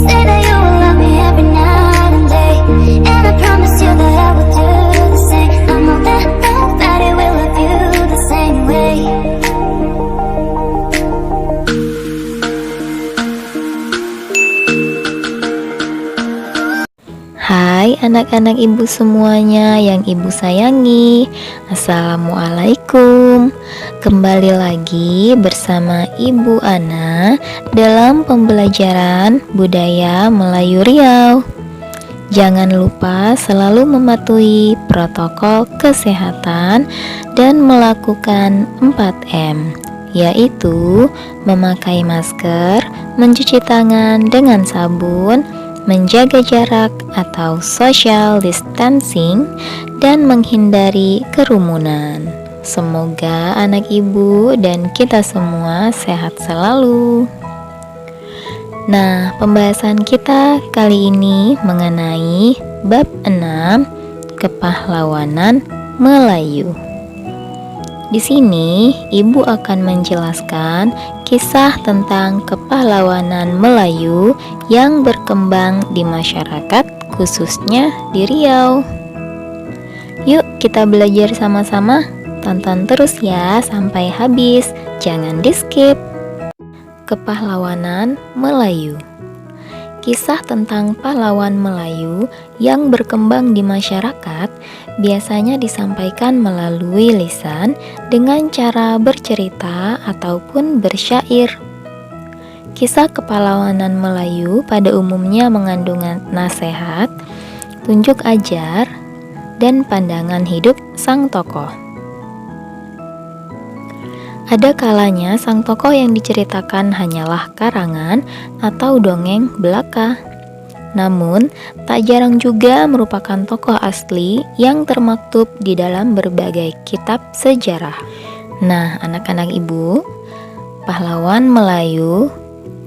Say that you will love me every night and day, and I promise you that I will do the same. I know that nobody will love you the same way. Hai anak-anak ibu semuanya yang ibu sayangi, Assalamualaikum. Kembali lagi bersama Ibu Ana dalam pembelajaran Budaya Melayu Riau. Jangan lupa selalu mematuhi protokol kesehatan dan melakukan 4M, yaitu memakai masker, mencuci tangan dengan sabun, menjaga jarak atau social distancing, dan menghindari kerumunan. Semoga anak ibu dan kita semua sehat selalu. Nah, pembahasan kita kali ini mengenai bab 6, kepahlawanan Melayu. Di sini, ibu akan menjelaskan kisah tentang kepahlawanan Melayu yang berkembang di masyarakat, khususnya di Riau. Yuk kita belajar sama-sama, tonton terus ya sampai habis, jangan di-skip. Kepahlawanan Melayu. Kisah tentang pahlawan Melayu yang berkembang di masyarakat biasanya disampaikan melalui lisan dengan cara bercerita ataupun bersyair. Kisah kepahlawanan Melayu pada umumnya mengandung nasihat, tunjuk ajar, dan pandangan hidup sang tokoh. Ada kalanya sang tokoh yang diceritakan hanyalah karangan atau dongeng belaka. Namun, tak jarang juga merupakan tokoh asli yang termaktub di dalam berbagai kitab sejarah. Nah, anak-anak ibu, pahlawan Melayu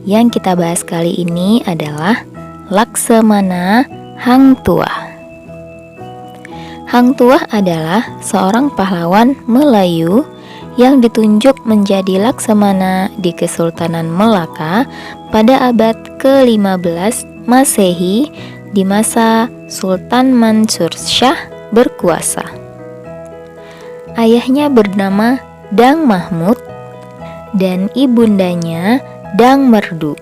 yang kita bahas kali ini adalah Laksamana Hang Tuah. Hang Tuah adalah seorang pahlawan Melayu yang ditunjuk menjadi laksamana di Kesultanan Melaka pada abad ke-15 Masehi di masa Sultan Mansur Shah berkuasa. Ayahnya bernama Dang Mahmud dan ibundanya Dang Merdu.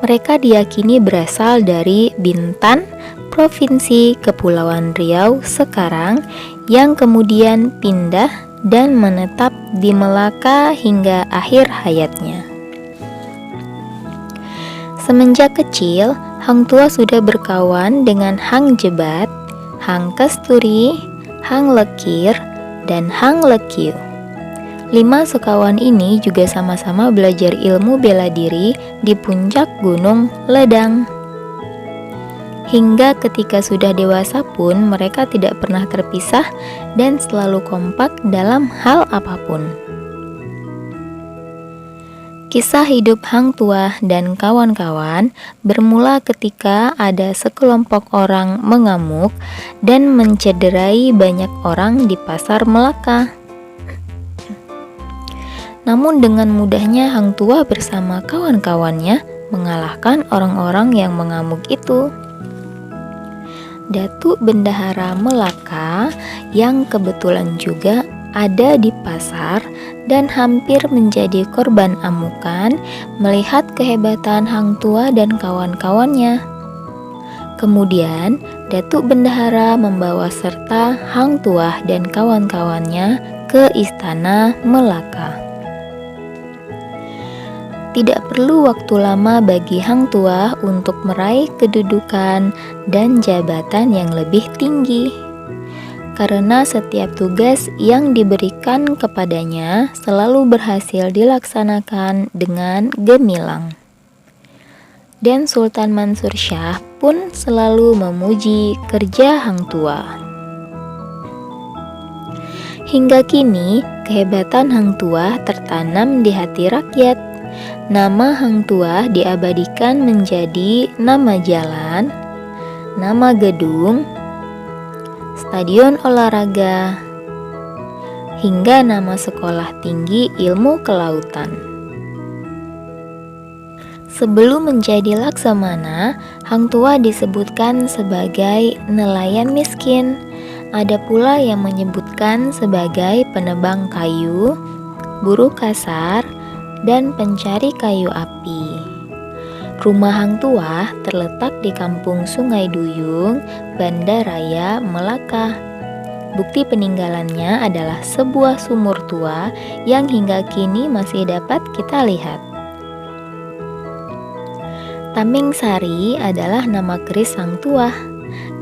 Mereka diyakini berasal dari Bintan, Provinsi Kepulauan Riau sekarang, yang kemudian pindah dan menetap di Melaka hingga akhir hayatnya. Semenjak kecil, Hang Tuah sudah berkawan dengan Hang Jebat, Hang Kasturi, Hang Lekir, dan Hang Lekiu. 5 sekawan ini juga sama-sama belajar ilmu bela diri di puncak Gunung Ledang. Hingga ketika sudah dewasa pun mereka tidak pernah terpisah dan selalu kompak dalam hal apapun. Kisah hidup Hang Tuah dan kawan-kawan bermula ketika ada sekelompok orang mengamuk dan mencederai banyak orang di pasar Melaka. Namun dengan mudahnya Hang Tuah bersama kawan-kawannya mengalahkan orang-orang yang mengamuk itu. Datuk Bendahara Melaka yang kebetulan juga ada di pasar dan hampir menjadi korban amukan melihat kehebatan Hang Tuah dan kawan-kawannya. Kemudian Datuk Bendahara membawa serta Hang Tuah dan kawan-kawannya ke istana Melaka. Tidak perlu waktu lama bagi Hang Tuah untuk meraih kedudukan dan jabatan yang lebih tinggi, karena setiap tugas yang diberikan kepadanya selalu berhasil dilaksanakan dengan gemilang. Dan Sultan Mansur Shah pun selalu memuji kerja Hang Tuah. Hingga kini, kehebatan Hang Tuah tertanam di hati rakyat. Nama Hang Tuah diabadikan menjadi nama jalan, nama gedung, stadion olahraga, hingga nama sekolah tinggi ilmu kelautan. Sebelum menjadi laksamana, hang tua disebutkan sebagai nelayan miskin. Ada pula yang menyebutkan sebagai penebang kayu, buruh kasar, dan pencari kayu api. Rumah hang tua terletak di Kampung Sungai Duyung, Banda Raya, Melaka. Bukti peninggalannya adalah sebuah sumur tua yang hingga kini masih dapat kita lihat. Tameng Sari adalah nama keris sang tua.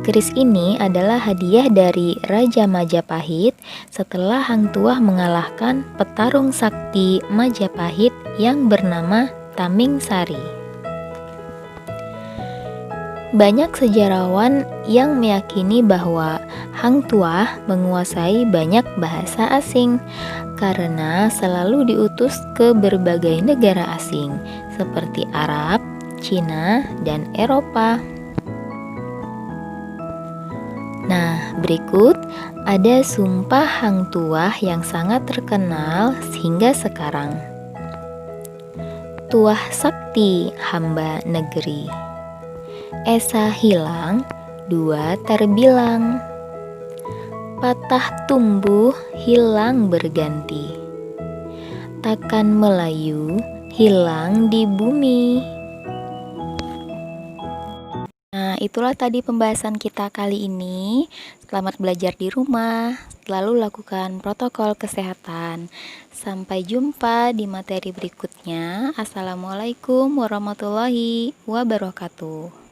Keris ini adalah hadiah dari Raja Majapahit setelah hang tua mengalahkan petarung sakti Majapahit yang bernama Tameng Sari. Banyak sejarawan yang meyakini bahwa hang tua menguasai banyak bahasa asing karena selalu diutus ke berbagai negara asing seperti Arab, Cina, dan Eropa. Nah, berikut ada sumpah hang tuah yang sangat terkenal hingga sekarang. Tuah sakti hamba negeri, esa hilang, dua terbilang. Patah tumbuh, hilang berganti. Takkan Melayu, hilang di bumi. Nah, itulah tadi pembahasan kita kali ini. Selamat belajar di rumah, selalu lakukan protokol kesehatan. Sampai jumpa di materi berikutnya. Assalamualaikum warahmatullahi wabarakatuh.